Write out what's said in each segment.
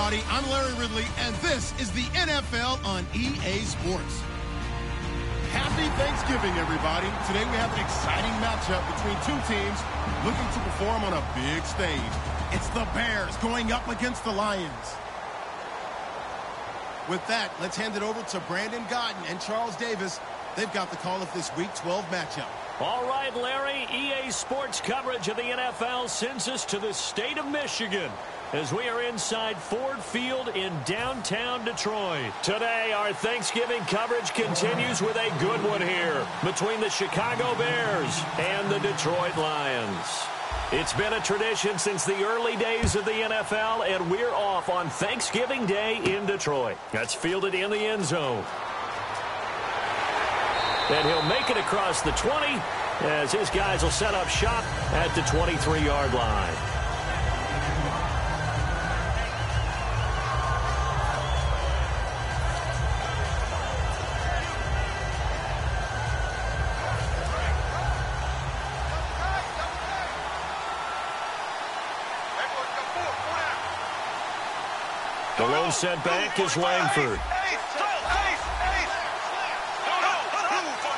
everybody. I'm Larry Ridley, and this is the NFL on EA Sports. Happy Thanksgiving, everybody. Today we have an exciting matchup between two teams looking to perform on a big stage. It's the Bears going up against the Lions. With that, let's hand it over to Brandon Godden and Charles Davis. They've got the call of this Week 12 matchup. All right, Larry, EA Sports coverage of the NFL sends us to the state of Michigan as we are inside Ford Field in downtown Detroit. Today, our Thanksgiving coverage continues with a good one here between the Chicago Bears and the Detroit Lions. It's been a tradition since the early days of the NFL, and we're off on Thanksgiving Day in Detroit. That's fielded in the end zone. And he'll make it across the 20 as his guys will set up shop at the 23-yard line. The lone setback is Langford.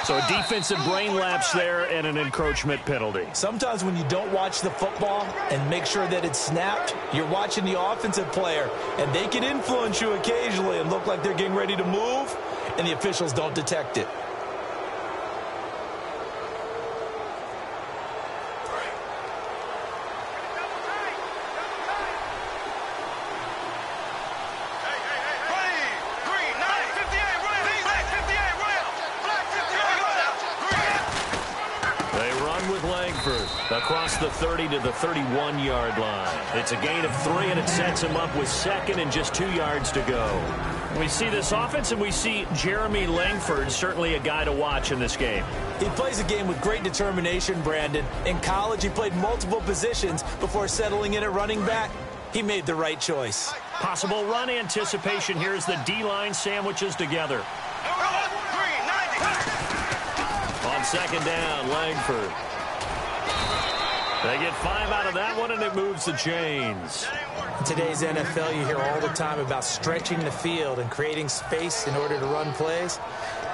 So a defensive brain lapse there and an encroachment penalty. Sometimes when you don't watch the football and make sure that it's snapped, you're watching the offensive player, and they can influence you occasionally and look like they're getting ready to move, and the officials don't detect it. Across the 30 to the 31-yard line. It's a gain of 3, and it sets him up with second and just 2 yards to go. We see this offense, and we see Jeremy Langford, certainly a guy to watch in this game. He plays a game with great determination, Brandon. In college, he played multiple positions before settling in at running back. He made the right choice. Possible run anticipation here as the D-line sandwiches together. On second down, Langford. They get 5 out of that one, and it moves the chains. In today's NFL, you hear all the time about stretching the field and creating space in order to run plays.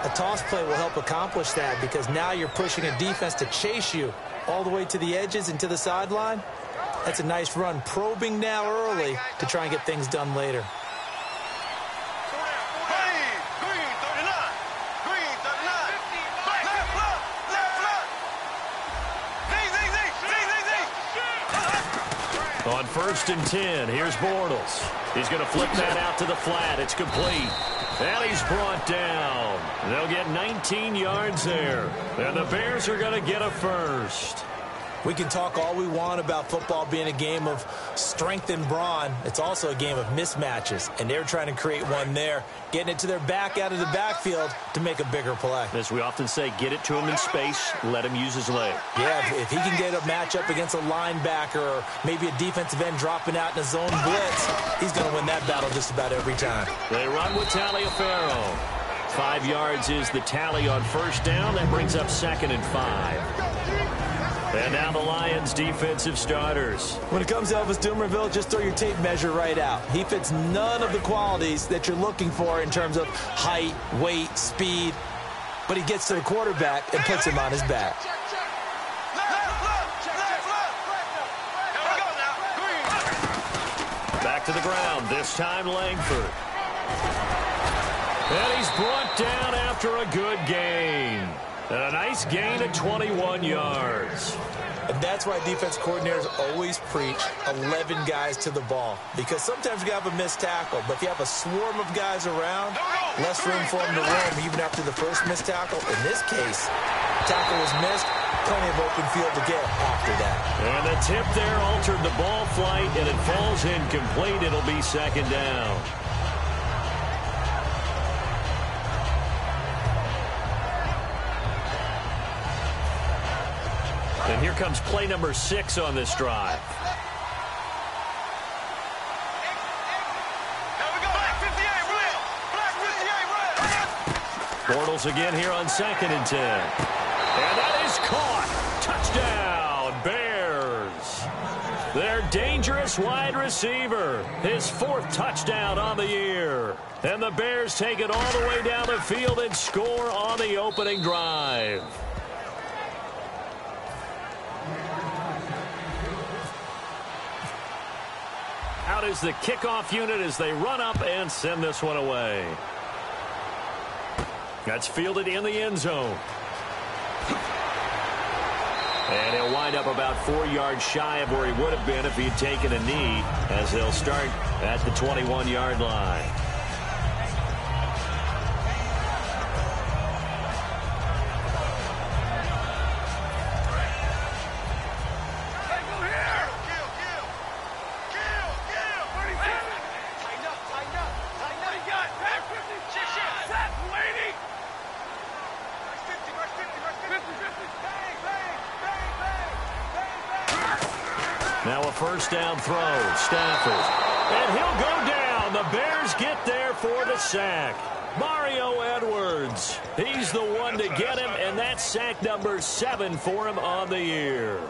A toss play will help accomplish that because now you're pushing a defense to chase you all the way to the edges and to the sideline. That's a nice run, probing now early to try and get things done later. On 1st and 10, here's Bortles. He's going to flip that out to the flat. It's complete. And he's brought down. They'll get 19 yards there. And the Bears are going to get a first. We can talk all we want about football being a game of strength and brawn. It's also a game of mismatches, and they're trying to create one there, getting it to their back out of the backfield to make a bigger play. As we often say, get it to him in space, let him use his leg. Yeah, if he can get a matchup against a linebacker or maybe a defensive end dropping out in a zone blitz, he's going to win that battle just about every time. They run with Taliaferro. 5 yards is the tally on first down. That brings up 2nd and 5. And now the Lions' defensive starters. When it comes to Elvis Dumervil, just throw your tape measure right out. He fits none of the qualities that you're looking for in terms of height, weight, speed. But he gets to the quarterback and puts him on his back. Back to the ground, this time Langford. And he's brought down after a good gain. And a nice gain of 21 yards. And that's why defense coordinators always preach 11 guys to the ball. Because sometimes you have a missed tackle, but if you have a swarm of guys around, less room for them to roam even after the first missed tackle. In this case, tackle was missed, plenty of open field to get after that. And the tip there altered the ball flight, and it falls incomplete. It'll be 2nd down. And here comes play number 6 on this drive. Bortles again here on 2nd and 10. And that is caught. Touchdown, Bears. Their dangerous wide receiver. His 4th touchdown on the year. And the Bears take it all the way down the field and score on the opening drive. Out is the kickoff unit as they run up and send this one away. That's fielded in the end zone. And he'll wind up about 4 yards shy of where he would have been if he'd taken a knee, as they'll start at the 21-yard line. Now a first down throw, Stafford. And he'll go down. The Bears get there for the sack. Mario Edwards. He's the one to get him, and that's sack number 7 for him on the year.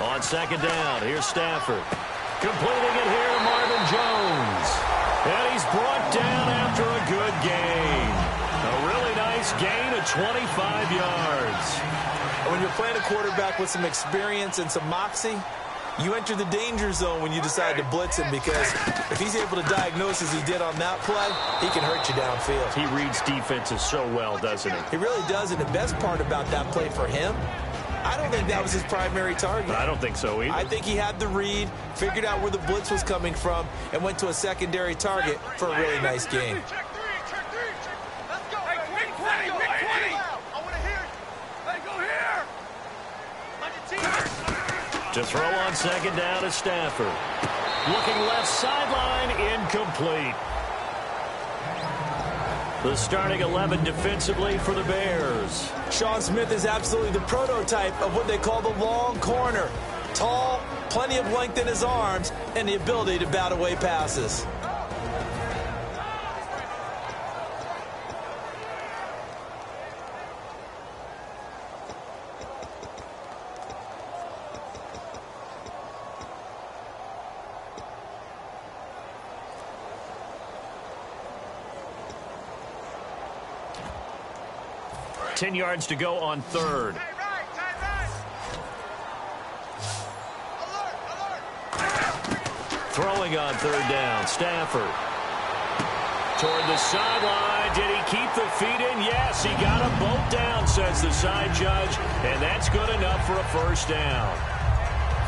On second down, here's Stafford. Completing it here to Marvin Jones. And he's brought down after a good gain. A really nice gain of 25 yards. When you're playing a quarterback with some experience and some moxie, you enter the danger zone when you decide to blitz him, because if he's able to diagnose as he did on that play, he can hurt you downfield. He reads defenses so well, doesn't he? He really does, and the best part about that play for him, I don't think that was his primary target. I don't think so either. I think he had the read, figured out where the blitz was coming from, and went to a secondary target for a really nice gain. Check three. Let's go. Hey, big 20. I want to hear it. Hey, go here. To throw on second down is Stafford. Looking left sideline, incomplete. The starting 11 defensively for the Bears. Sean Smith is absolutely the prototype of what they call the long corner. Tall, plenty of length in his arms, and the ability to bat away passes. Ten yards to go on third. Throwing on third down, Stafford. Toward the sideline. Did he keep the feet in? Yes, he got them both down, says the side judge, and that's good enough for a first down.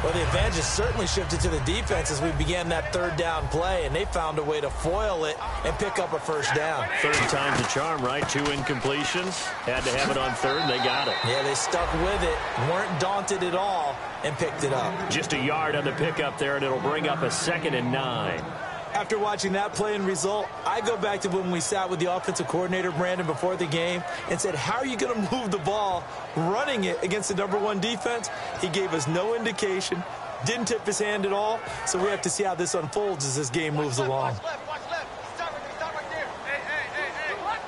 Well, the advantage has certainly shifted to the defense as we began that third down play, and they found a way to foil it and pick up a first down. Third time's a charm, right? 2 incompletions. Had to have it on third, and they got it. Yeah, they stuck with it, weren't daunted at all, and picked it up. Just a yard on the pickup there, and it'll bring up a 2nd and 9. After watching that play and result, I go back to when we sat with the offensive coordinator, Brandon, before the game and said, how are you going to move the ball running it against the #1 defense? He gave us no indication, didn't tip his hand at all, so we have to see how this unfolds as this game moves along. Watch left. Stop right there.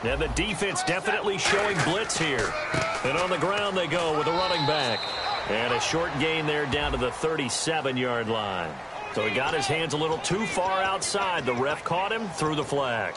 Hey. Yeah, the defense definitely showing blitz here. And on the ground they go with a running back. And a short gain there down to the 37-yard line. So he got his hands a little too far outside. The ref caught him, threw the flag.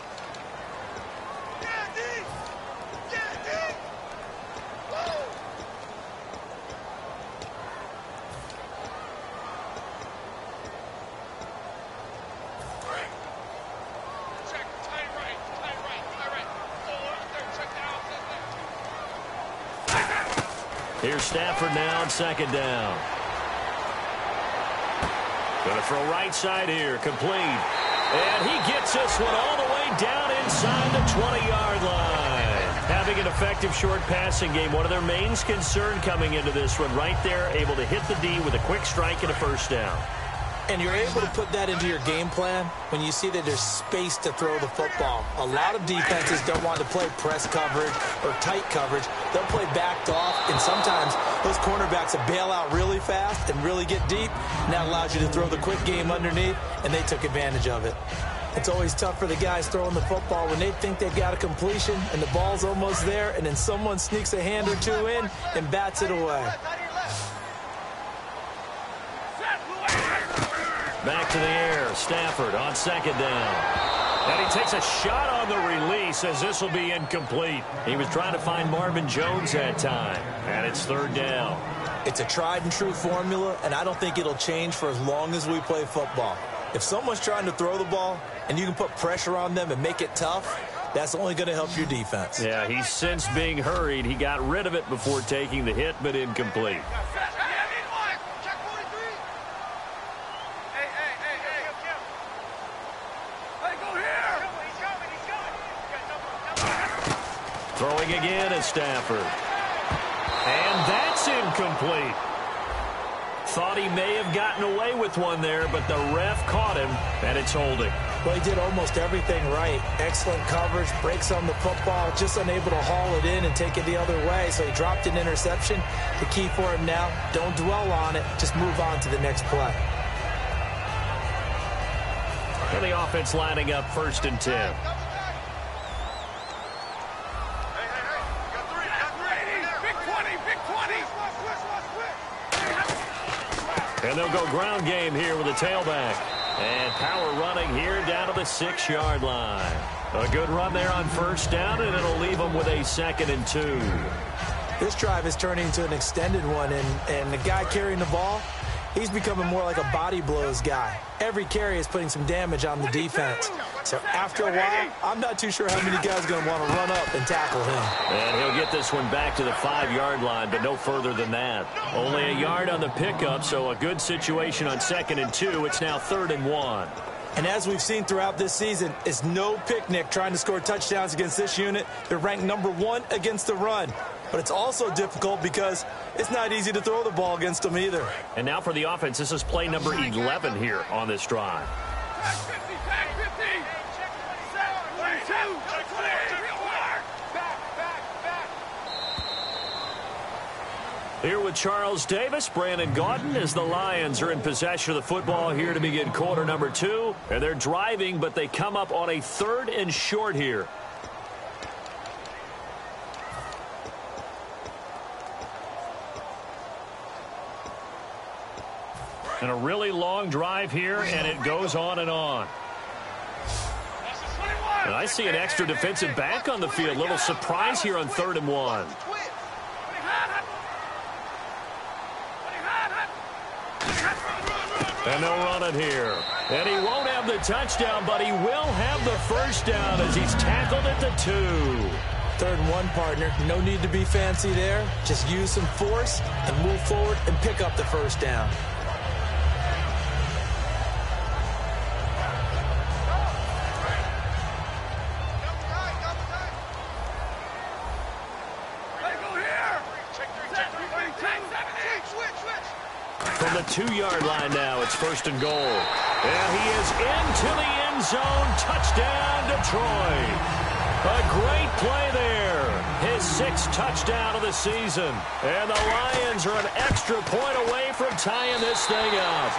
Here's Stafford now on second down. Going to throw right side here, complete. And he gets this one all the way down inside the 20-yard line. Having an effective short passing game, one of their main concern coming into this one right there, able to hit the D with a quick strike and a first down. And you're able to put that into your game plan when you see that there's space to throw the football. A lot of defenses don't want to play press coverage or tight coverage. They'll play backed off, and sometimes those cornerbacks will bail out really fast and really get deep, and that allows you to throw the quick game underneath, and they took advantage of it. It's always tough for the guys throwing the football when they think they've got a completion and the ball's almost there, and then someone sneaks a hand or two in and bats it away. Back to the air, Stafford on second down. And he takes a shot on the release as this will be incomplete. He was trying to find Marvin Jones that time, and it's third down. It's a tried-and-true formula, and I don't think it'll change for as long as we play football. If someone's trying to throw the ball and you can put pressure on them and make it tough, that's only going to help your defense. Yeah, he's since being hurried. He got rid of it before taking the hit, but incomplete. Throwing again is Stafford. And that's incomplete. Thought he may have gotten away with one there, but the ref caught him, and it's holding. Well, he did almost everything right. Excellent coverage, breaks on the football, just unable to haul it in and take it the other way, so he dropped an interception. The key for him now, don't dwell on it, just move on to the next play. And the offense lining up 1st and 10. And they'll go ground game here with a tailback. And power running here down to the 6-yard line. A good run there on 1st down, and it'll leave them with a 2nd and 2. This drive is turning into an extended one, and the guy carrying the ball, he's becoming more like a body blows guy. Every carry is putting some damage on the defense. So after a while, I'm not too sure how many guys are going to want to run up and tackle him. And he'll get this one back to the 5-yard line, but no further than that. Only a yard on the pickup, so a good situation on 2nd and 2. It's now 3rd and 1. And as we've seen throughout this season, it's no picnic trying to score touchdowns against this unit. They're ranked #1 against the run. But it's also difficult because it's not easy to throw the ball against them either. And now for the offense, this is play number 11 here on this drive. Here with Charles Davis, Brandon Gaudin, as the Lions are in possession of the football here to begin quarter number 2. And they're driving, but they come up on a 3rd and short here. And a really long drive here, and it goes on and on. And I see an extra defensive back on the field. Little surprise here on 3rd and 1. And they'll run it here. And he won't have the touchdown, but he will have the 1st down as he's tackled at the 2. 3rd and 1, partner. No need to be fancy there. Just use some force and move forward and pick up the 1st down. From the 2-yard line now, it's 1st and goal. And he is into the end zone. Touchdown, Detroit. A great play there. His 6th touchdown of the season. And the Lions are an extra point away from tying this thing up.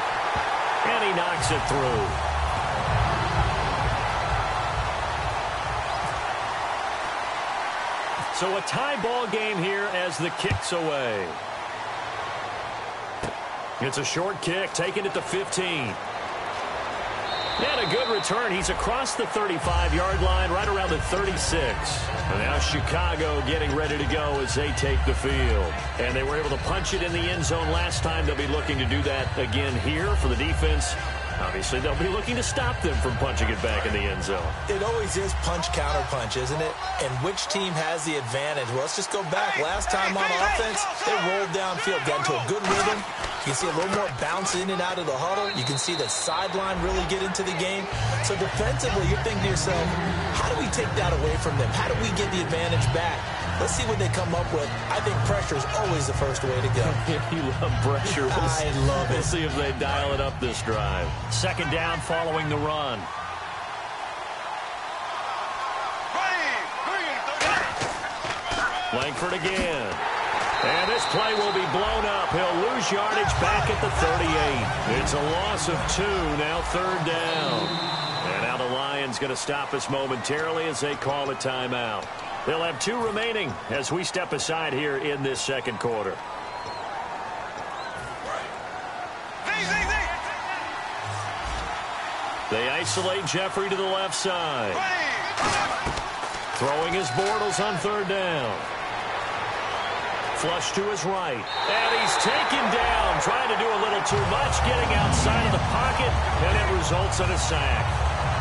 And he knocks it through. So a tie ball game here as the kick's away. It's a short kick, taken at the 15. And a good return. He's across the 35-yard line, right around the 36. And now Chicago getting ready to go as they take the field. And they were able to punch it in the end zone last time. They'll be looking to do that again here for the defense. Obviously, they'll be looking to stop them from punching it back in the end zone. It always is punch-counter-punch, isn't it? And which team has the advantage? Well, let's just go back. Last time on offense, they rolled downfield, got into a good rhythm. You can see a little more bounce in and out of the huddle. You can see the sideline really get into the game. So defensively, you're thinking to yourself, how do we take that away from them? How do we get the advantage back? Let's see what they come up with. I think pressure is always the first way to go. You love pressure. I love it. We'll see if they dial it up this drive. Second down following the run. Langford again. And this play will be blown up. He'll lose yardage back at the 38. It's a loss of 2, now third down. And now the Lions going to stop us momentarily as they call a timeout. They'll have 2 remaining as we step aside here in this second quarter. They isolate Jeffrey to the left side. Throwing his Bortles on third down. Flush to his right. And he's taken down, trying to do a little too much, getting outside of the pocket, and it results in a sack.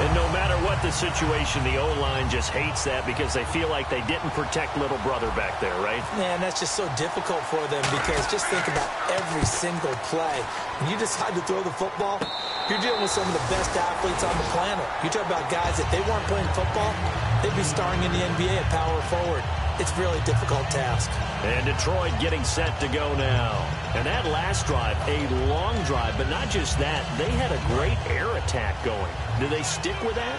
And no matter what the situation, the O-line just hates that because they feel like they didn't protect little brother back there, right? Man, that's just so difficult for them because just think about every single play. When you decide to throw the football, you're dealing with some of the best athletes on the planet. You talk about guys, if they weren't playing football, they'd be starring in the NBA at power forward. It's a really difficult task. And Detroit getting set to go now. And that last drive, a long drive, but not just that, they had a great air attack going. Do they stick with that?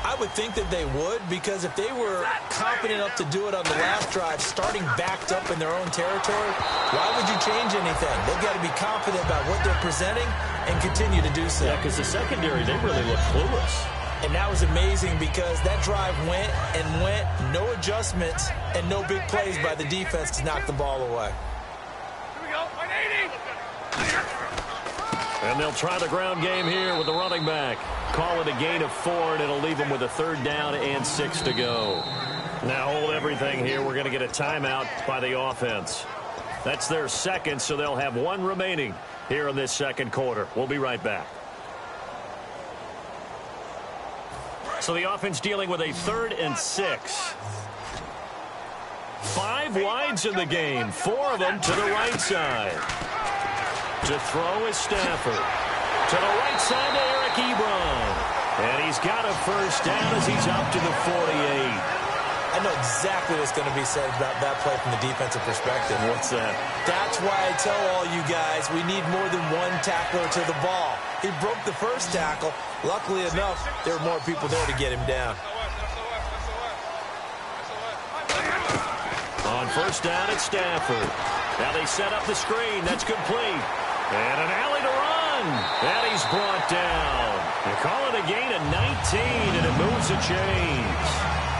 I would think that they would, because if they were confident enough to do it on the last drive, starting backed up in their own territory, why would you change anything? They've got to be confident about what they're presenting and continue to do so. Yeah, because the secondary, they really look clueless. And that was amazing because that drive went and went, no adjustments, and no big plays by the defense to knock the ball away. Here we go, 180. And they'll try the ground game here with the running back. Call it a gain of 4, and it'll leave them with a third down and 6 to go. Now hold everything here. We're going to get a timeout by the offense. That's their second, so they'll have 1 remaining here in this second quarter. We'll be right back. So the offense dealing with a 3rd and 6. 5 wides in the game, 4 of them to the right side. To throw is Stafford. To the right side to Eric Ebron. And he's got a first down as he's up to the 48. I know exactly what's going to be said about that play from the defensive perspective. What's that? That's why I tell all you guys we need more than 1 tackler to the ball. He broke the first tackle. Luckily enough, there were more people there to get him down. On first down, it's Stafford. Now they set up the screen. That's complete. And an alley to run. And he's brought down. They call it a gain of 19, and it moves the chains.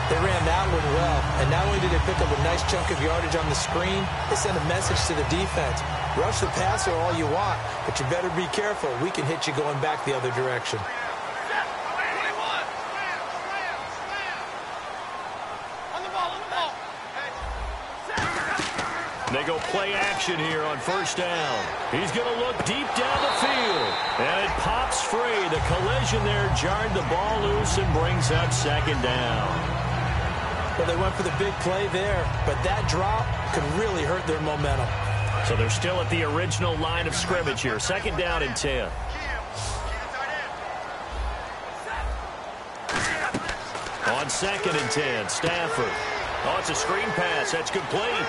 They ran that one well, and not only did they pick up a nice chunk of yardage on the screen, they sent a message to the defense. Rush the passer all you want, but you better be careful. We can hit you going back the other direction. They go play action here on first down. He's going to look deep down the field. And it pops free. The collision there jarred the ball loose and brings up second down. Well, they went for the big play there, but that drop could really hurt their momentum. So they're still at the original line of scrimmage here. Second down and 10. On second and 10, Stafford. Oh, it's a screen pass. That's complete.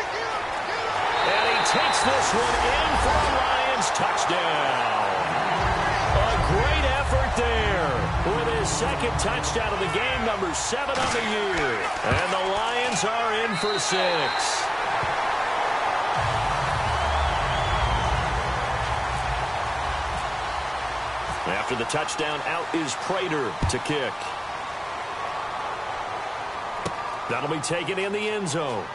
And he takes this one in for a Lions touchdown. A great effort there with his second touchdown of the game, number 7 on the year. And the Lions are in for 6. After the touchdown, out is Prater to kick. That'll be taken in the end zone.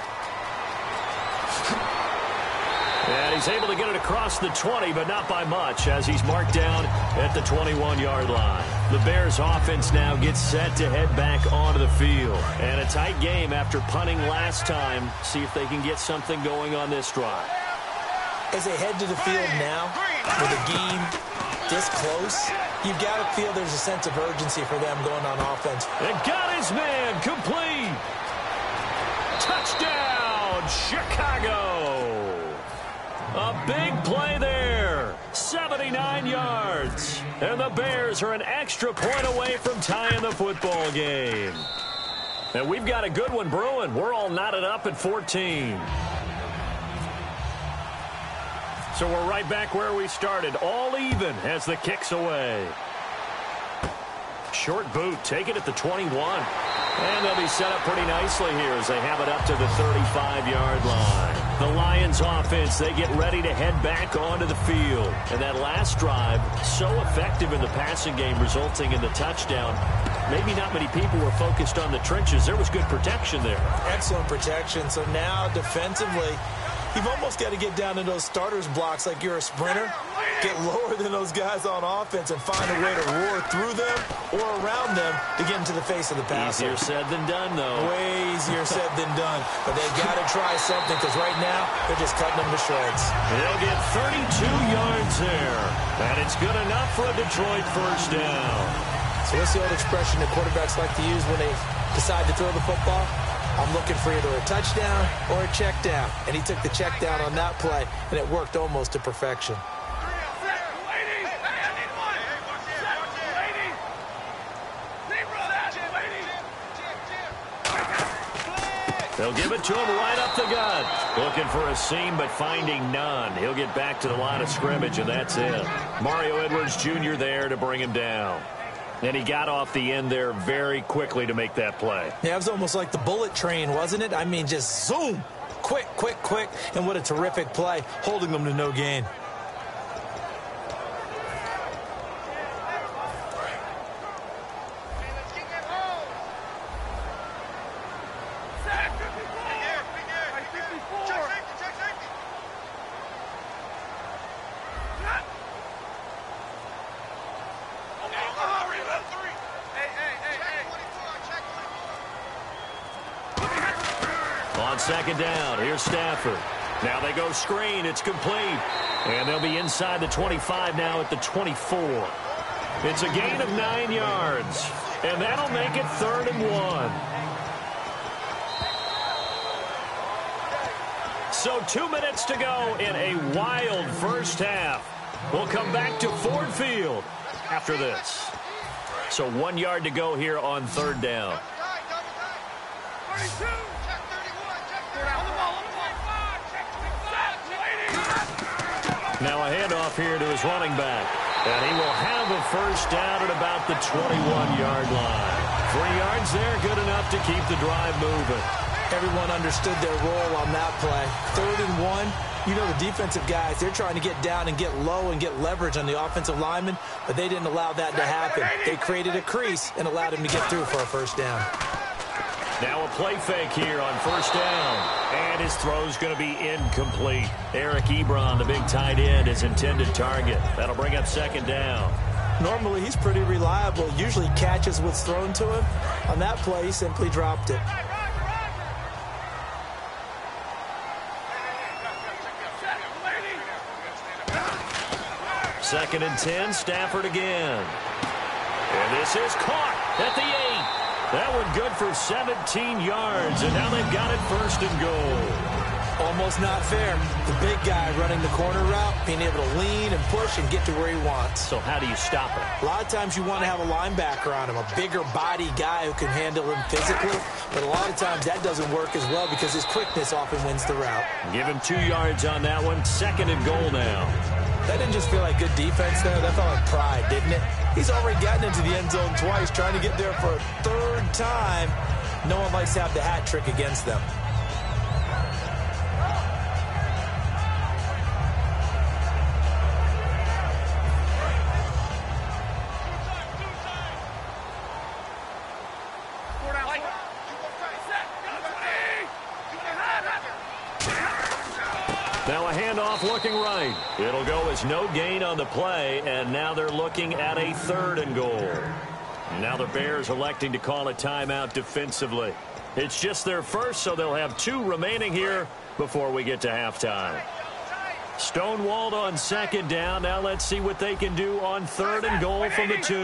And he's able to get it across the 20, but not by much, as he's marked down at the 21-yard line. The Bears offense now gets set to head back onto the field. And a tight game after punting last time. See if they can get something going on this drive. As they head to the field now, with a game this close, you've got to feel there's a sense of urgency for them going on offense. And got his man complete. Touchdown, Chicago. A big play there. 79 yards. And the Bears are an extra point away from tying the football game. And we've got a good one brewing. We're all knotted up at 14. So we're right back where we started, all even as the kick's away. Short boot, take it at the 21. And they'll be set up pretty nicely here as they have it up to the 35-yard line. The Lions offense, they get ready to head back onto the field. And that last drive, so effective in the passing game, resulting in the touchdown. Maybe not many people were focused on the trenches. There was good protection there. Excellent protection. So now defensively, you've almost got to get down in those starters blocks like you're a sprinter. Get lower than those guys on offense and find a way to roar through them or around them to get into the face of the passer. Easier said than done, though. Way easier said than done. But they've got to try something because right now they're just cutting them to shreds. They'll get 32 yards there. And it's good enough for a Detroit first down. So what's the old expression that quarterbacks like to use when they decide to throw the football? I'm looking for either a touchdown or a check down. And he took the check down on that play, and it worked almost to perfection. They'll give it to him right up the gut. Looking for a seam, but finding none. He'll get back to the line of scrimmage, and that's it. Mario Edwards Jr. there to bring him down. And he got off the end there very quickly to make that play. Yeah, it was almost like the bullet train, wasn't it? I mean, just zoom. Quick, quick, quick. And what a terrific play, holding them to no gain. On second down, here's Stafford. Now they go screen. It's complete. And they'll be inside the 25 now at the 24. It's a gain of 9 yards. And that'll make it 3rd and 1. So 2 minutes to go in a wild first half. We'll come back to Ford Field after this. So 1 yard to go here on 3rd down. Now a handoff here to his running back. And he will have a first down at about the 21-yard line. 3 yards there, good enough to keep the drive moving. Everyone understood their role on that play. 3rd and 1. You know the defensive guys, they're trying to get down and get low and get leverage on the offensive lineman, but they didn't allow that to happen. They created a crease and allowed him to get through for a first down. Now a play fake here on first down. And his throw's going to be incomplete. Eric Ebron, the big tight end, his intended target. That'll bring up 2nd down. Normally, he's pretty reliable. Usually catches what's thrown to him. On that play, he simply dropped it. Second and 10, Stafford again. And this is caught at the 8. That one good for 17 yards, and now they've got it 1st and goal. Almost not fair. The big guy running the corner route, being able to lean and push and get to where he wants. So how do you stop it? A lot of times you want to have a linebacker on him, a bigger body guy who can handle him physically, but a lot of times that doesn't work as well because his quickness often wins the route. Give him 2 yards on that one. 2nd and goal now. That didn't just feel like good defense there. That felt like pride, didn't it? He's already gotten into the end zone twice, trying to get there for a 3rd time. No one likes to have the hat trick against them. Now a handoff looking right. It'll go as no gain on the play, and now they're looking at a 3rd and goal. Now the Bears electing to call a timeout defensively. It's just their first, so they'll have 2 remaining here before we get to halftime. Stonewalled on 2nd down. Now let's see what they can do on 3rd and goal from the 2.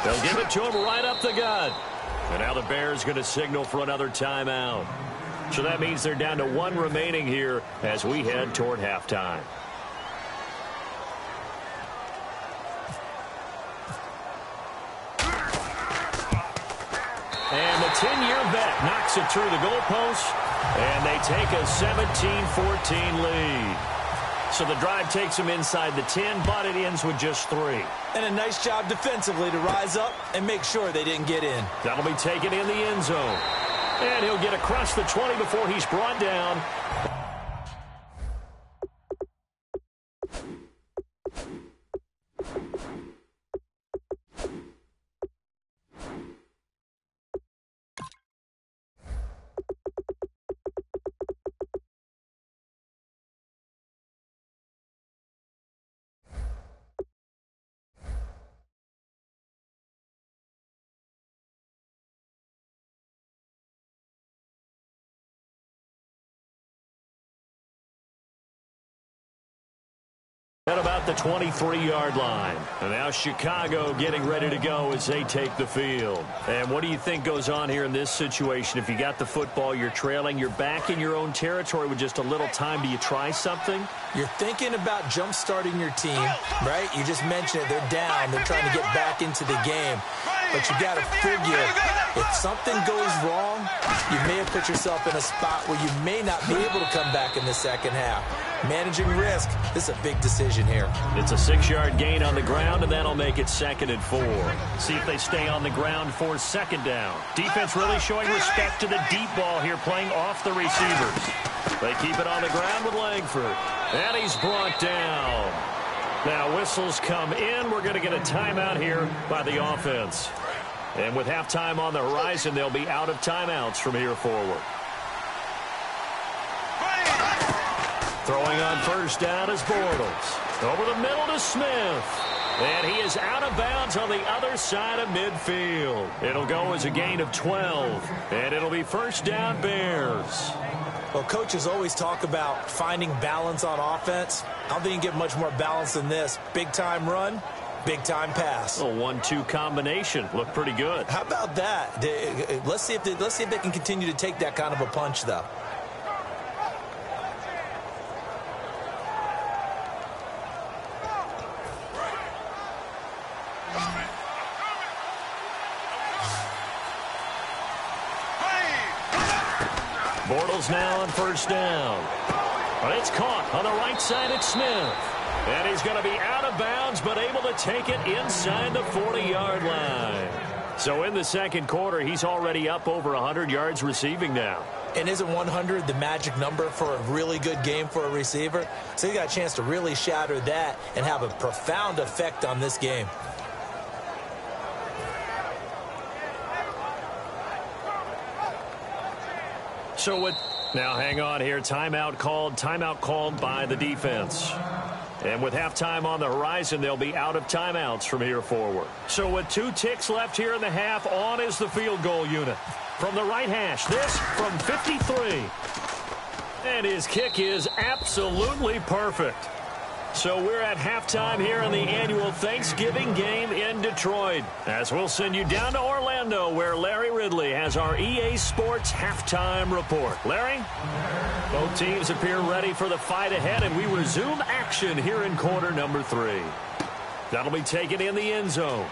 They'll give it to him right up the gut. And now the Bears going to signal for another timeout. So that means they're down to 1 remaining here as we head toward halftime. And the 10-year vet knocks it through the goalpost, and they take a 17-14 lead. So the drive takes them inside the 10, but it ends with just 3. And a nice job defensively to rise up and make sure they didn't get in. That'll be taken in the end zone. And he'll get across the 20 before he's brought down. At about the 23-yard line. And now Chicago getting ready to go as they take the field. And what do you think goes on here in this situation? If you got the football, you're trailing, you're back in your own territory with just a little time. Do you try something? You're thinking about jump-starting your team, right? You just mentioned it. They're down. They're trying to get back into the game. But you got to figure, if something goes wrong, you may have put yourself in a spot where you may not be able to come back in the second half. Managing risk, this is a big decision here. It's a 6-yard gain on the ground, and that'll make it 2nd and 4. See if they stay on the ground for 2nd down. Defense really showing respect to the deep ball here, playing off the receivers. They keep it on the ground with Langford. And he's brought down. Now whistles come in. We're going to get a timeout here by the offense. And with halftime on the horizon, they'll be out of timeouts from here forward. Throwing on 1st down is Bortles. Over the middle to Smith. And he is out of bounds on the other side of midfield. It'll go as a gain of 12. And it'll be 1st down Bears. Well, coaches always talk about finding balance on offense. I don't think you can get much more balance than this. Big-time run, big-time pass. A 1-2 combination. Looked pretty good. How about that? Let's see if they can continue to take that kind of a punch, though. Bortles now on 1st down. But it's caught on the right side at Smith. And he's going to be out of bounds, but able to take it inside the 40-yard line. So in the 2nd quarter, he's already up over 100 yards receiving now. And isn't 100 the magic number for a really good game for a receiver? So you got a chance to really shatter that and have a profound effect on this game. So now hang on here. Timeout called by the defense. And with halftime on the horizon, they'll be out of timeouts from here forward. So with 2 ticks left here in the half, on is the field goal unit. From the right hash, this from 53. And his kick is absolutely perfect. So we're at halftime here in the annual Thanksgiving game in Detroit. As we'll send you down to Orlando, where Larry Ridley has our EA Sports halftime report. Larry? Both teams appear ready for the fight ahead, and we resume action here in quarter number 3. That'll be taken in the end zone.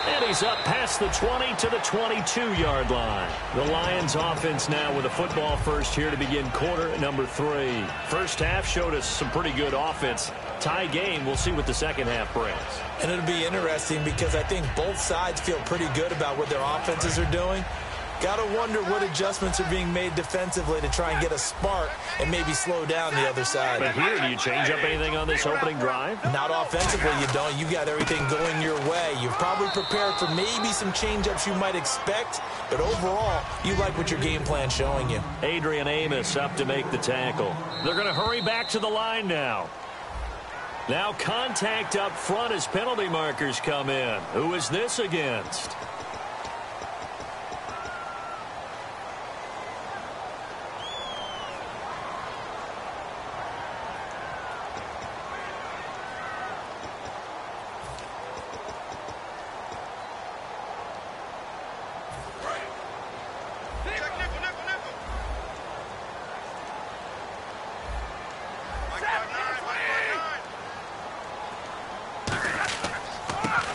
And he's up past the 20 to the 22-yard line. The Lions offense now with a football first here to begin quarter number 3. First half showed us some pretty good offense. Tie game, we'll see what the second half brings. And it'll be interesting because I think both sides feel pretty good about what their offenses are doing. Got to wonder what adjustments are being made defensively to try and get a spark and maybe slow down the other side. But here, do you change up anything on this opening drive? Not offensively, you don't. You got everything going your way. You've probably prepared for maybe some change-ups you might expect, but overall, you like what your game plan's showing you. Adrian Amos up to make the tackle. They're going to hurry back to the line now. Now contact up front as penalty markers come in. Who is this against?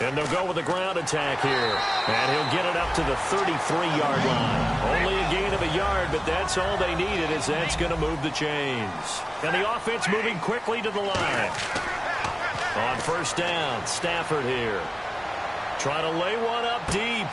And they'll go with the ground attack here. And he'll get it up to the 33-yard line. Only a gain of a yard, but that's all they needed, as that's going to move the chains. And the offense moving quickly to the line. On first down, Stafford here. Trying to lay one up deep.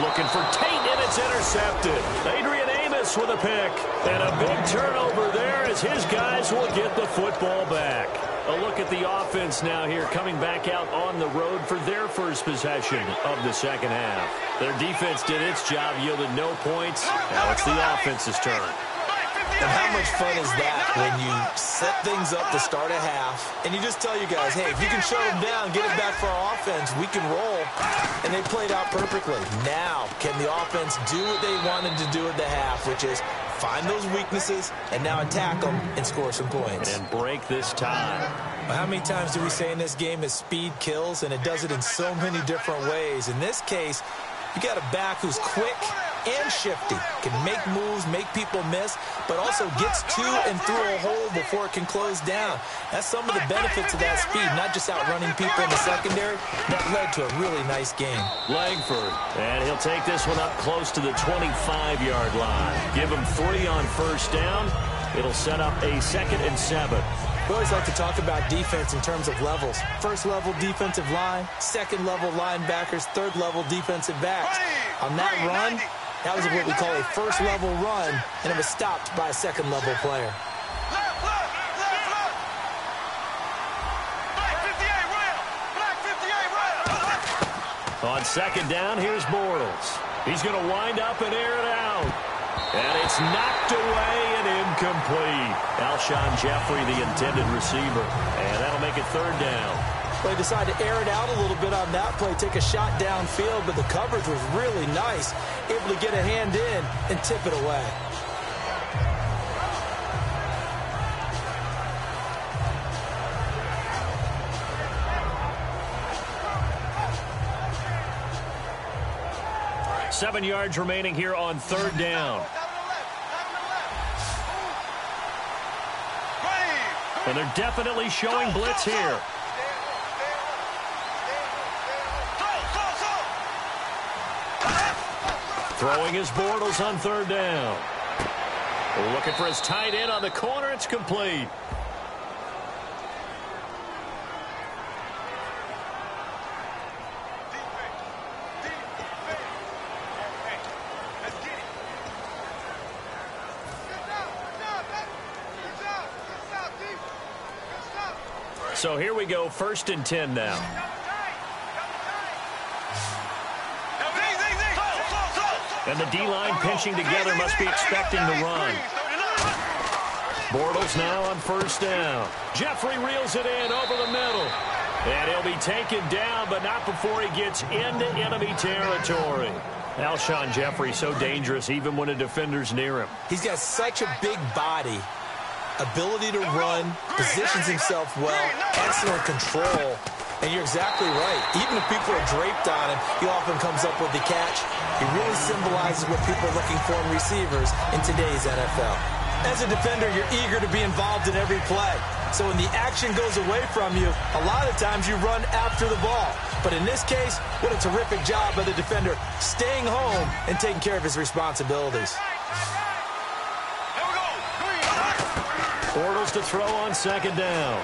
Looking for Tate, and it's intercepted. Adrian Amos with a pick. And a big turnover there as his guys will get the football back. A look at the offense now here, coming back out on the road for their first possession of the second half. Their defense did its job, yielded no points. Now it's the offense's turn. And how much fun is that when you set things up to start a half, and you just tell you guys, hey, if you can shut them down, get it back for our offense, we can roll. And they played out perfectly. Now, can the offense do what they wanted to do at the half, which is find those weaknesses and now attack them and score some points. And break this tie. Well, how many times do we say in this game that speed kills, and it does it in so many different ways? In this case, you got a back who's quick and shifty, can make moves, make people miss, but also gets to and through a hole before it can close down. That's some of the benefits of that speed, not just outrunning people in the secondary. That led to a really nice game. Langford, and he'll take this one up close to the 25-yard line. Give him 3 on first down. It'll set up a 2nd and 7. We always like to talk about defense in terms of levels. First level defensive line, second level linebackers, third level defensive backs. On that run, that was what we call a first level run, and it was stopped by a second level player. On second down, here's Bortles. He's going to wind up and air it out. And it's knocked away and incomplete. Alshon Jeffrey, the intended receiver. And that'll make it 3rd down. Well, they decided to air it out a little bit on that play, take a shot downfield, but the coverage was really nice. Able to get a hand in and tip it away. Seven yards remaining here on 3rd down. And they're definitely showing blitz here. Throwing his Bortles on 3rd down. Looking for his tight end on the corner. It's complete. So here we go, 1st and 10 now. And the D-line pinching together, must be expecting the run. Bortles now on 1st down. Jeffrey reels it in over the middle. And he'll be taken down, but not before he gets into enemy territory. Alshon Jeffrey, so dangerous even when a defender's near him. He's got such a big body. Ability to run, positions himself well, excellent control. And you're exactly right. Even if people are draped on him, he often comes up with the catch. He really symbolizes what people are looking for in receivers in today's NFL. As a defender, you're eager to be involved in every play. So when the action goes away from you, a lot of times you run after the ball. But in this case, what a terrific job by the defender staying home and taking care of his responsibilities. Bortles to throw on 2nd down.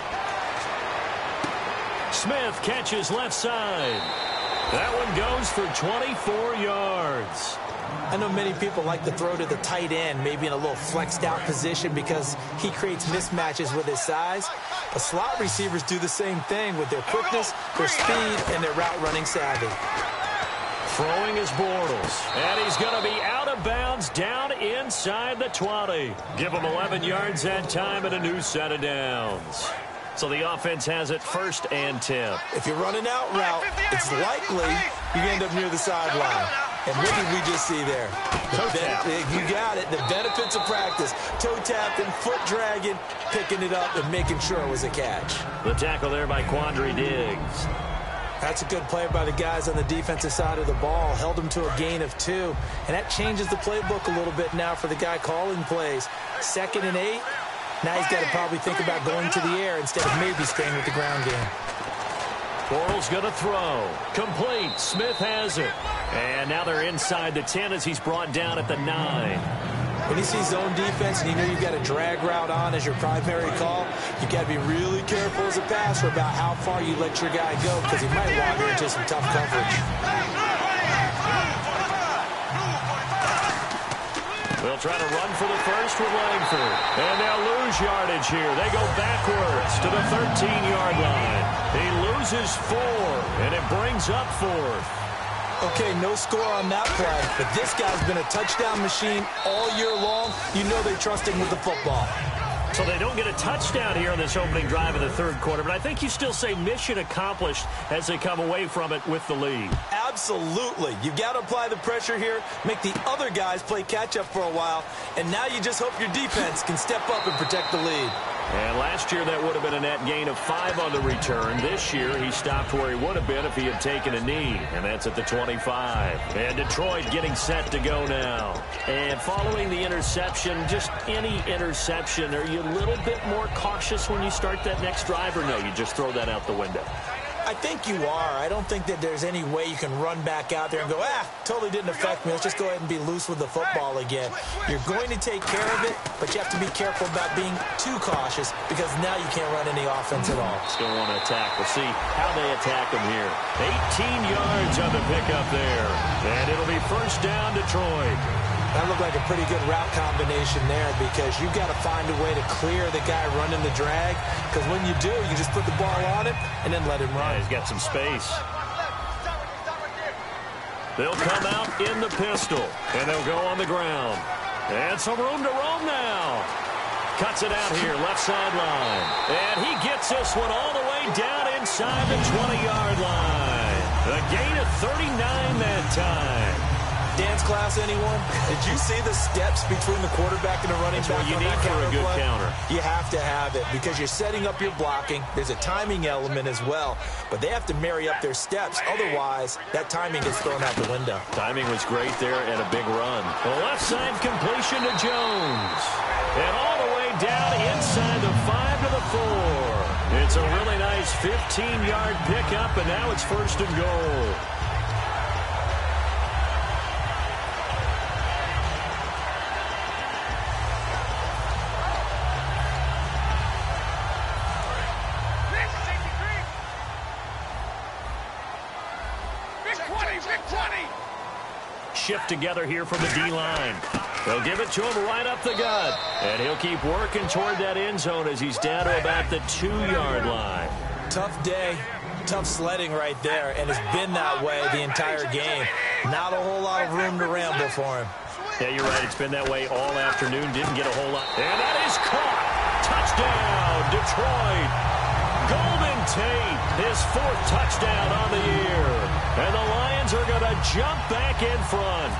Smith catches left side. That one goes for 24 yards. I know many people like to throw to the tight end, maybe in a little flexed out position because he creates mismatches with his size. But slot receivers do the same thing with their quickness, their speed, and their route running savvy. Throwing is Bortles. And he's going to be out of bounds down inside the 20. Give him 11 yards that time and a new set of downs. So the offense has it 1st and 10. If you're running out route, it's likely you end up near the sideline. And what did we just see there? You got it. The benefits of practice. Toe tapping, foot dragging, picking it up, and making sure it was a catch. The tackle there by Quandre Diggs. That's a good play by the guys on the defensive side of the ball. Held them to a gain of 2. And that changes the playbook a little bit now for the guy calling plays. 2nd and 8. Now he's got to probably think about going to the air instead of maybe staying with the ground game. Bortles going to throw. Complete. Smith has it. And now they're inside the 10 as he's brought down at the 9. When you see zone defense and you know you've got a drag route on as your primary call, you've got to be really careful as a passer about how far you let your guy go because he might wander into some tough coverage. They'll try to run for the first with Langford. And they'll lose yardage here. They go backwards to the 13-yard line. He loses 4, and it brings up 4th. Okay, no score on that play, but this guy's been a touchdown machine all year long. You know they trust him with the football. So they don't get a touchdown here on this opening drive of the third quarter, but I think you still say mission accomplished as they come away from it with the lead. Absolutely. You've got to apply the pressure here, make the other guys play catch-up for a while, and now you just hope your defense can step up and protect the lead. And last year that would have been a net gain of 5 on the return. This year he stopped where he would have been if he had taken a knee, and that's at the 25. And Detroit getting set to go now. And following the interception, just any interception, are you a little bit more cautious when you start that next drive, or no, you just throw that out the window? I think you are. I don't think that there's any way you can run back out there and go, totally didn't affect me. Let's just go ahead and be loose with the football again. You're going to take care of it, but you have to be careful about being too cautious because now you can't run any offense at all. Still want to attack. We'll see how they attack them here. 18 yards on the pickup there. And it'll be first down, Detroit. That looked like a pretty good route combination there because you've got to find a way to clear the guy running the drag because when you do, you just put the ball on him and then let him run. Yeah, he's got some space. They'll come out in the pistol, and they'll go on the ground. And some room to roam now. Cuts it out here, left sideline. And he gets this one all the way down inside the 20-yard line. A gain of 39 that time. Dance class, anyone? Did you see the steps between the quarterback and the running back? That's what you need for a good counter. You have to have it because you're setting up your blocking. There's a timing element as well, but they have to marry up their steps. Otherwise, that timing gets thrown out the window. Timing was great there and a big run. The left side completion to Jones. And all the way down inside the 5 to the 4. It's a really nice 15-yard pickup, and now it's first and goal. Shift together here from the D-line. They'll give it to him right up the gut. And he'll keep working toward that end zone as he's down to about the 2-yard line. Tough day, tough sledding right there, and it's been that way the entire game. Not a whole lot of room to ramble for him. Yeah, you're right. It's been that way all afternoon. Didn't get a whole lot. And that is caught. Touchdown, Detroit. Golden Tate, his 4th touchdown on the year. And the Lions are going to jump back in front.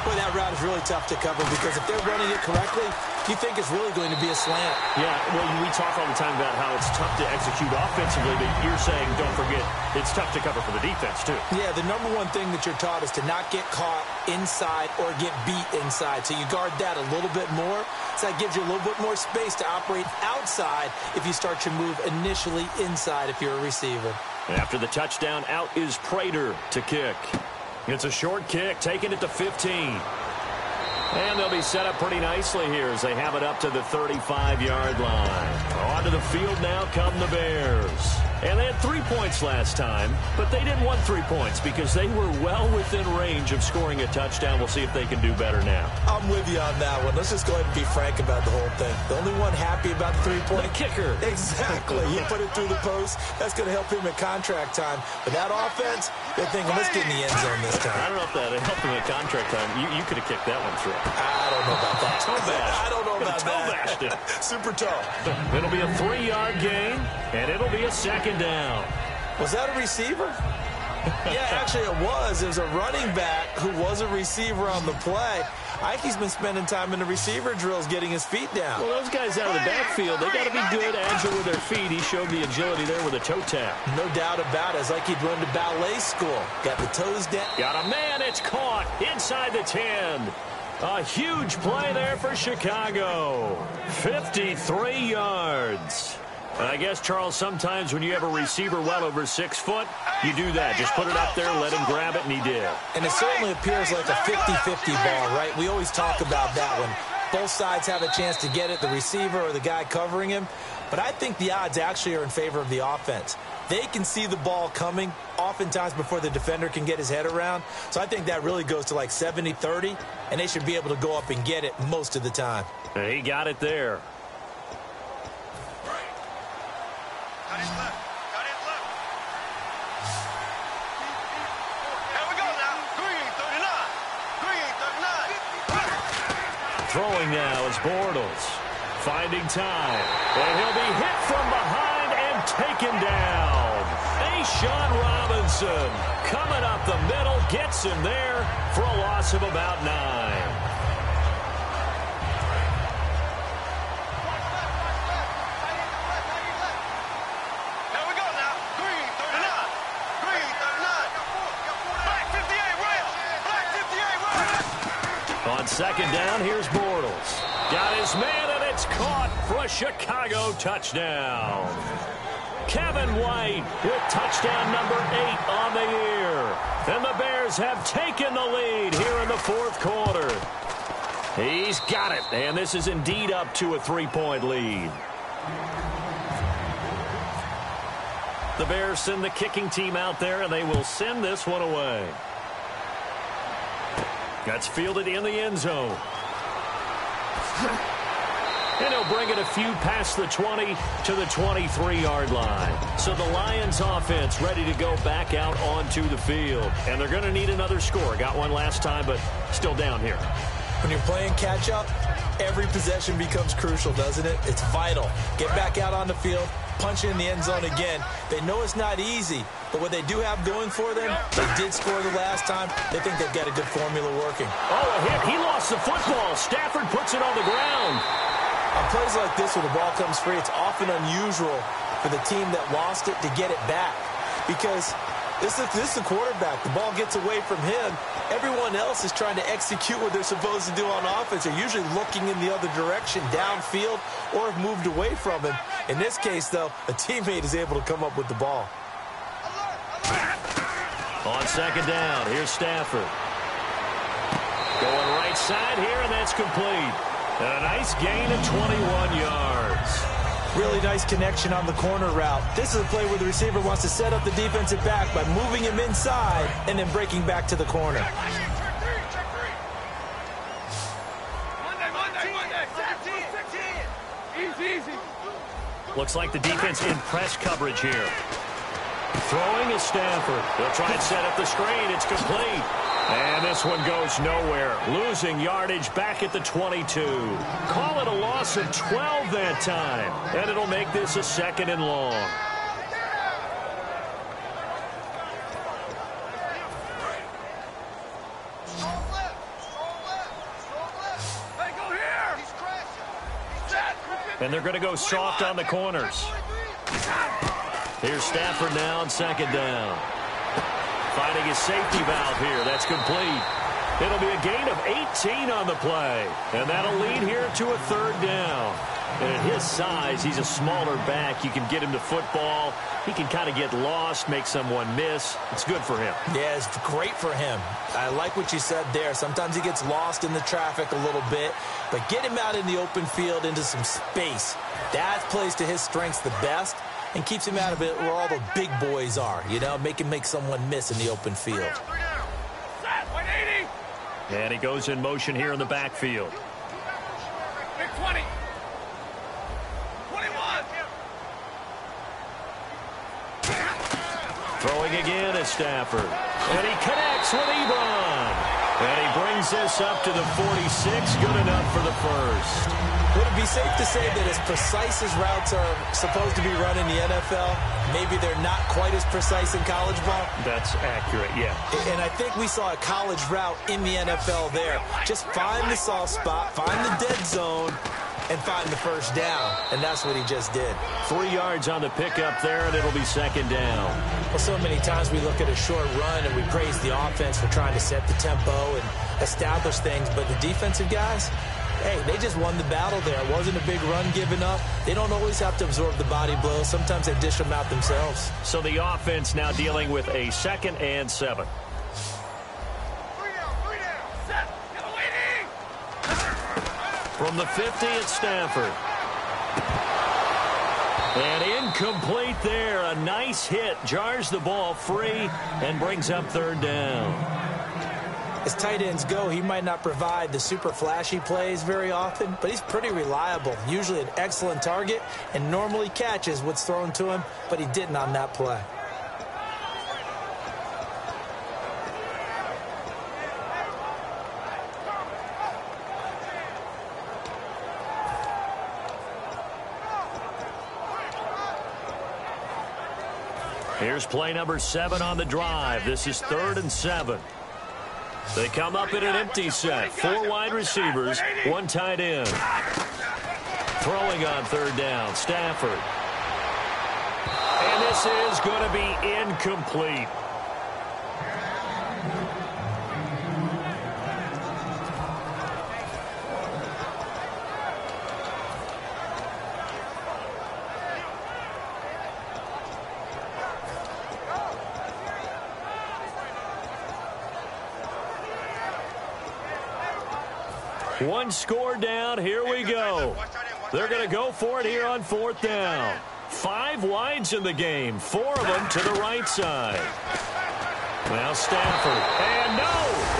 Boy, that route is really tough to cover because if they're running it correctly, you think it's really going to be a slant. Yeah, well, we talk all the time about how it's tough to execute offensively, but you're saying, don't forget, it's tough to cover for the defense, too. Yeah, the number one thing that you're taught is to not get caught inside or get beat inside. So you guard that a little bit more. So that gives you a little bit more space to operate outside if you start your move initially inside if you're a receiver. After the touchdown, out is Prater to kick. It's a short kick, taking it to 15. And they'll be set up pretty nicely here as they have it up to the 35-yard line. Onto the field now come the Bears. And they had 3 points last time, but they didn't want 3 points because they were well within range of scoring a touchdown. We'll see if they can do better now. I'm with you on that one. Let's just go ahead and be frank about the whole thing. The only one happy about the 3-point. The kicker. Exactly. He put it through the post. That's going to help him at contract time. But that offense, they're thinking, let's get in the end zone this time. I don't know if that helped him at contract time. You could have kicked that one through. I don't know about that. Toe bash. I don't know about that. Toe bashed it. Super toe. It'll be a 3-yard gain, and it'll be a second down. Was that a receiver? Yeah, actually it was. It was a running back who was a receiver on the play. I think he's been spending time in the receiver drills getting his feet down. Well, those guys out of the backfield, they got to be good, agile with their feet. He showed the agility there with a toe tap. No doubt about it. It's like he'd run to ballet school. Got the toes down. Got a man. It's caught inside the 10. A huge play there for Chicago. 53 yards. I guess, Charles, sometimes when you have a receiver well over 6 foot, you do that. Just put it up there, let him grab it, and he did. And it certainly appears like a 50-50 ball, right? We always talk about that one. Both sides have a chance to get it, the receiver or the guy covering him. But I think the odds actually are in favor of the offense. They can see the ball coming oftentimes before the defender can get his head around. So I think that really goes to like 70-30, and they should be able to go up and get it most of the time. And he got it there. Cut it left. Cut it left. Here we go now. Green 39. Green 39. Throwing now is Bortles. Finding time. And he'll be hit from behind and taken down. Sean Robinson coming up the middle. Gets him there for a loss of about 9. On second down, here's Bortles. Got his man, and it's caught for a Chicago touchdown. Kevin White with touchdown number 8 on the year. And the Bears have taken the lead here in the fourth quarter. He's got it, and this is indeed up to a 3-point lead. The Bears send the kicking team out there, and they will send this one away. That's fielded in the end zone. And he'll bring it a few past the 20 to the 23-yard line. So the Lions offense ready to go back out onto the field. And they're going to need another score. Got one last time, but still down here. When you're playing catch-up, every possession becomes crucial, doesn't it? It's vital. Get back out on the field, punch it in the end zone again. They know it's not easy, but what they do have going for them, they did score the last time. They think they've got a good formula working. Oh, a hit. He lost the football. Stafford puts it on the ground. On plays like this where the ball comes free, it's often unusual for the team that lost it to get it back because this is the quarterback. The ball gets away from him. Everyone else is trying to execute what they're supposed to do on offense. They're usually looking in the other direction, downfield, or have moved away from him. In this case, though, a teammate is able to come up with the ball. On second down, here's Stafford. Going right side here, and that's complete. And a nice gain of 21 yards. Really nice connection on the corner route. This is a play where the receiver wants to set up the defensive back by moving him inside and then breaking back to the corner. Looks like the defense in press coverage here. Throwing is Stafford. They'll try and set up the screen. It's complete. And this one goes nowhere. Losing yardage back at the 22. Call it a loss of 12 that time. And it'll make this a 2nd and long. And they're going to go soft on the corners. Here's Stafford now on second down. Finding his safety valve here. That's complete. It'll be a gain of 18 on the play. And that'll lead here to a 3rd down. And at his size, he's a smaller back. You can get him to football. He can kind of get lost, make someone miss. It's good for him. Yeah, it's great for him. I like what you said there. Sometimes he gets lost in the traffic a little bit. But get him out in the open field into some space. That plays to his strengths the best and keeps him out of it where all the big boys are. You know, make him make someone miss in the open field. And he goes in motion here in the backfield. Big 20. 21. Throwing again is Stafford. And he connects with Ebron. And he brings this up to the 46. Good enough for the first. Would it be safe to say that as precise as routes are supposed to be run in the NFL, maybe they're not quite as precise in college ball? That's accurate, yeah. And I think we saw a college route in the NFL there. Just find the soft spot, find the dead zone, and find the first down. And that's what he just did. 3 yards on the pickup there, and it'll be 2nd down. Well, so many times we look at a short run and we praise the offense for trying to set the tempo and establish things. But the defensive guys, Hey, they just won the battle there. It wasn't a big run given up. They don't always have to absorb the body blows. Sometimes they dish them out themselves. So the offense now dealing with a 2nd and 7. From the 50, it's Stafford. And incomplete there. A nice hit. Jars the ball free and brings up 3rd down. As tight ends go, he might not provide the super flashy plays very often, but he's pretty reliable. Usually an excellent target and normally catches what's thrown to him, but he didn't on that play. Here's play number 7 on the drive. This is 3rd and 7. They come up in an empty set. 4 wide receivers, 1 tight end. Throwing on 3rd down, Stafford. And this is going to be incomplete. One score down. Here we go. They're going to go for it here on 4th down. 5 wides in the game. 4 of them to the right side. Now Stafford. And no,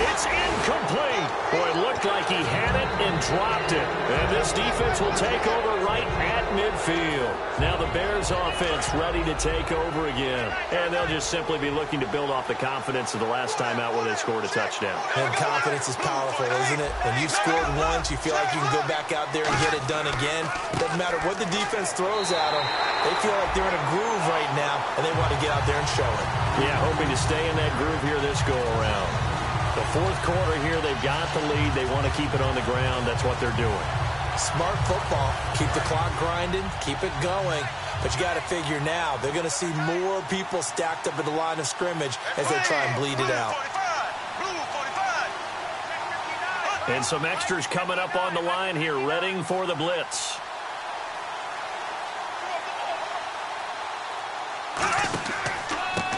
it's incomplete. Boy, it looked like he had it and dropped it. And this defense will take over right at midfield. Now the Bears offense ready to take over again. And they'll just simply be looking to build off the confidence of the last time out where they scored a touchdown. And confidence is powerful, isn't it? When you've scored once, you feel like you can go back out there and get it done again. Doesn't matter what the defense throws at them. They feel like they're in a groove right now, and they want to get out there and show it. Yeah, hoping to stay in that groove here this go-around. The 4th quarter here, they've got the lead. They want to keep it on the ground. That's what they're doing. Smart football. Keep the clock grinding. Keep it going. But you got to figure now, they're going to see more people stacked up at the line of scrimmage as they try and bleed it out. And some extras coming up on the line here, readying for the blitz.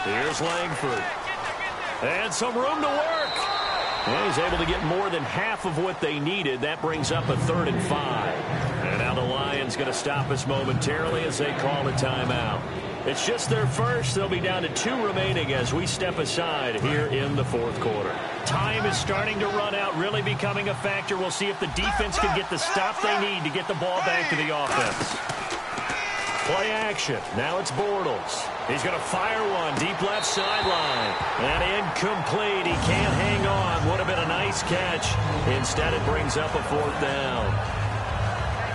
Here's Langford. And some room to work. And he's able to get more than half of what they needed. That brings up a 3rd and 5. And now the Lions going to stop us momentarily as they call a timeout. It's just their first. They'll be down to 2 remaining as we step aside here in the 4th quarter. Time is starting to run out, really becoming a factor. We'll see if the defense can get the stop they need to get the ball back to the offense. Play action. Now it's Bortles. He's going to fire one deep left sideline. And incomplete. He can't hang on. Would have been a nice catch. Instead, it brings up a 4th down.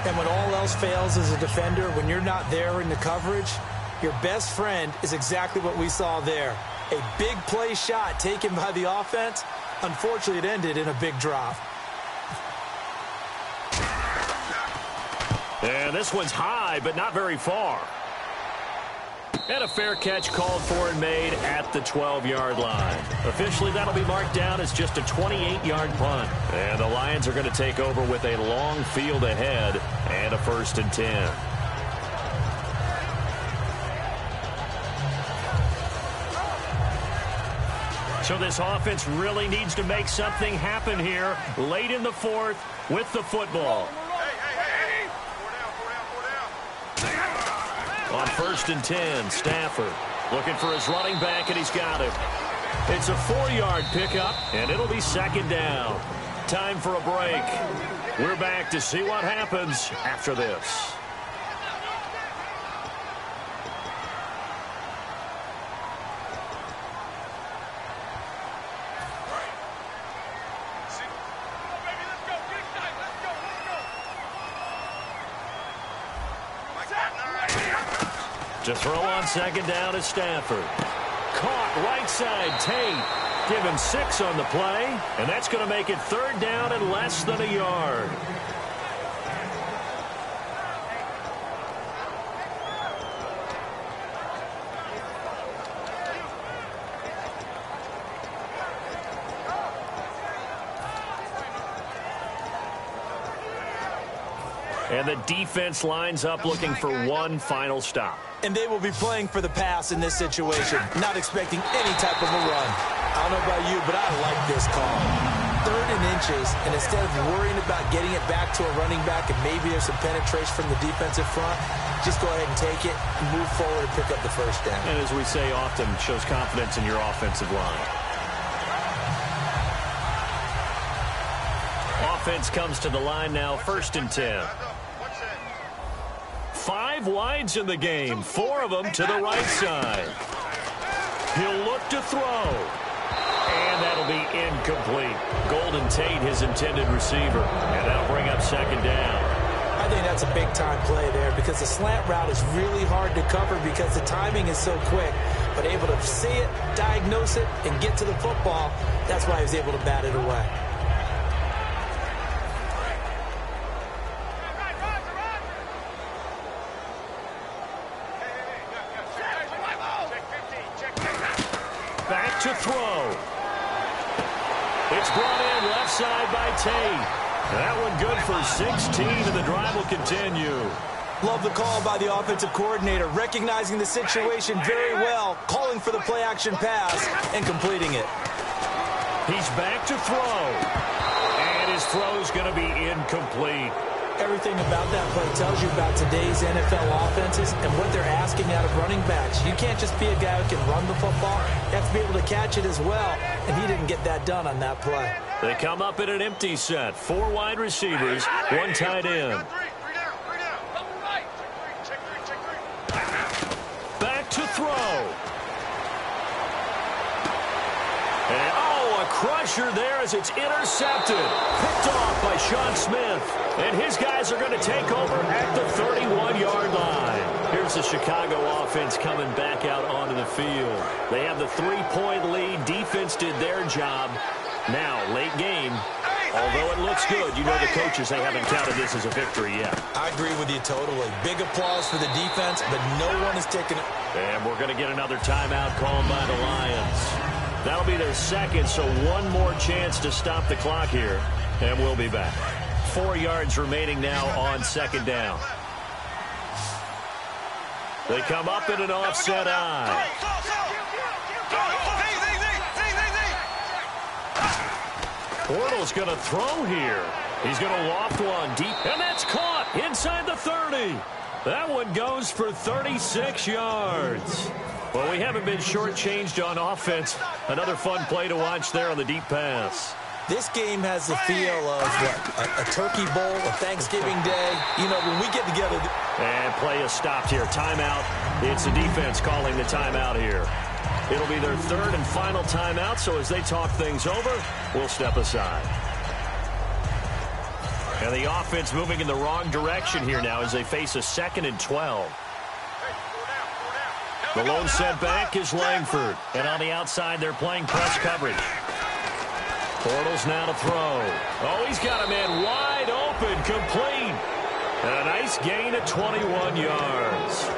And when all else fails as a defender, when you're not there in the coverage, your best friend is exactly what we saw there. A big play shot taken by the offense. Unfortunately, it ended in a big drop. And this one's high, but not very far. And a fair catch called for and made at the 12-yard line. Officially, that'll be marked down as just a 28-yard punt. And the Lions are going to take over with a long field ahead and a 1st and 10. So this offense really needs to make something happen here late in the 4th with the football. On 1st and 10, Stafford looking for his running back, and he's got it. It's a 4-yard pickup, and it'll be 2nd down. Time for a break. We're back to see what happens after this. To throw on 2nd down is Stafford. Caught right side, Tate. Give him 6 on the play, and that's going to make it 3rd down and less than a yard. And the defense lines up looking for one final stop. And they will be playing for the pass in this situation, not expecting any type of a run. I don't know about you, but I like this call. 3rd and inches, and instead of worrying about getting it back to a running back and maybe there's some penetration from the defensive front, just go ahead and take it, move forward, and pick up the first down. And as we say often, shows confidence in your offensive line. Offense comes to the line now, 1st and 10. 5 wides in the game, 4 of them to the right side. He'll look to throw. And that'll be incomplete. Golden Tate, his intended receiver. And that'll bring up 2nd down. I think that's a big-time play there because the slant route is really hard to cover because the timing is so quick. But able to see it, diagnose it, and get to the football, that's why he was able to bat it away. Back to throw. It's brought in left side by Tate. That one good for 16, and the drive will continue. Love the call by the offensive coordinator, recognizing the situation very well, calling for the play-action pass, and completing it. He's back to throw. And his throw's going to be incomplete. Everything about that play tells you about today's NFL offenses and what they're asking out of running backs. You can't just be a guy who can run the football. You have to be able to catch it as well, and he didn't get that done on that play. They come up in an empty set. 4 wide receivers, 1 tight end. Back to throw. And, a crusher there as it's intercepted. Picked off by Sean Smith. And his guys are going to take over at the 31-yard line. Here's the Chicago offense coming back out onto the field. They have the 3-point lead. Defense did their job. Now, late game, although it looks good, you know the coaches, they haven't counted this as a victory yet. I agree with you totally. Big applause for the defense, but no one is taking it. And we're going to get another timeout called by the Lions. That'll be their 2nd, so one more chance to stop the clock here, and we'll be back. 4 yards remaining now on 2nd down. They come up in an offset eye. Bortles going to throw here. He's going to loft one deep, and that's caught inside the 30. That one goes for 36 yards. Well, we haven't been shortchanged on offense. Another fun play to watch there on the deep pass. This game has the feel of a turkey bowl, a Thanksgiving day. You know, when we get together. And play is stopped here. Timeout. It's the defense calling the timeout here. It'll be their 3rd and final timeout, so as they talk things over, we'll step aside. And the offense moving in the wrong direction here now as they face a 2nd and 12. The lone set back is Langford. And on the outside, they're playing press coverage. Bortles now to throw. Oh, he's got a man wide open, complete. And a nice gain of 21 yards.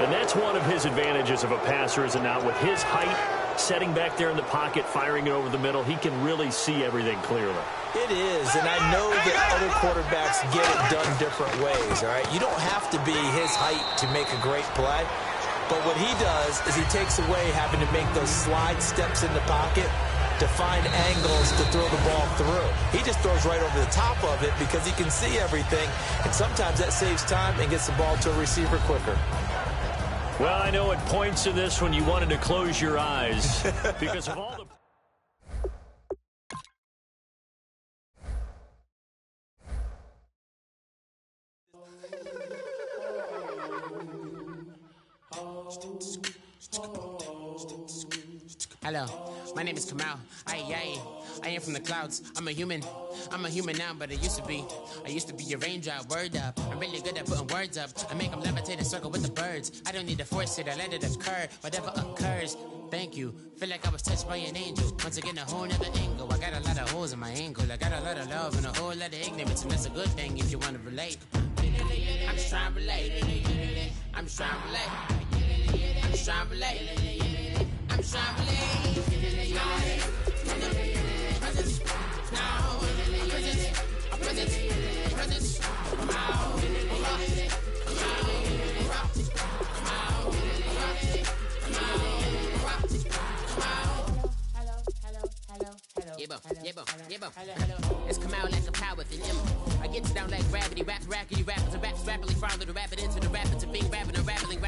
And that's one of his advantages of a passer, is it not? With his height, setting back there in the pocket, firing it over the middle, he can really see everything clearly. It is, and I know that other quarterbacks get it done different ways, all right? You don't have to be his height to make a great play. But what he does is he takes away having to make those slide steps in the pocket to find angles to throw the ball through. He just throws right over the top of it because he can see everything, and sometimes that saves time and gets the ball to a receiver quicker. Well, I know at points in this when you wanted to close your eyes because of all the... Hello, my name is Kamal. I am from the clouds. I'm a human now, but I used to be a raindrop. Word up, I'm really good at putting words up. I make them levitate and circle with the birds. I don't need to force it, I let it occur. Whatever occurs, thank you. Feel like I was touched by an angel. Once again, a whole nother angle. I got a lot of holes in my ankle. I got a lot of love and a whole lot of ignorance, and that's a good thing if you want to relate. I'm just trying to relate. I'm just trying to relate. I'm just trying to relate. I'm just trying to relate.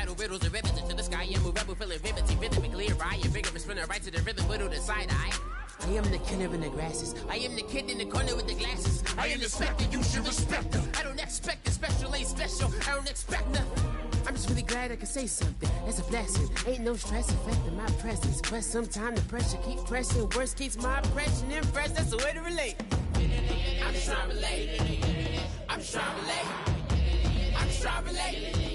battle riddles and rivets into the sky. I'm a rebel feeling riveting, rhythmically right. Your vigorous spinner right to the rhythm, whittle the side eye. I am the killer in the grasses. I am the kid in the corner with the glasses. I am the specter, you should respect them. I don't expect the special, ain't special. I don't expect nothing. I'm just really glad I can say something. That's a blessing. Ain't no stress affecting my presence. But sometimes the pressure keep pressing. Worst keeps my impression impressed. That's the way to relate. I'm just trying to relate. I'm just trying to relate. I'm just trying to relate.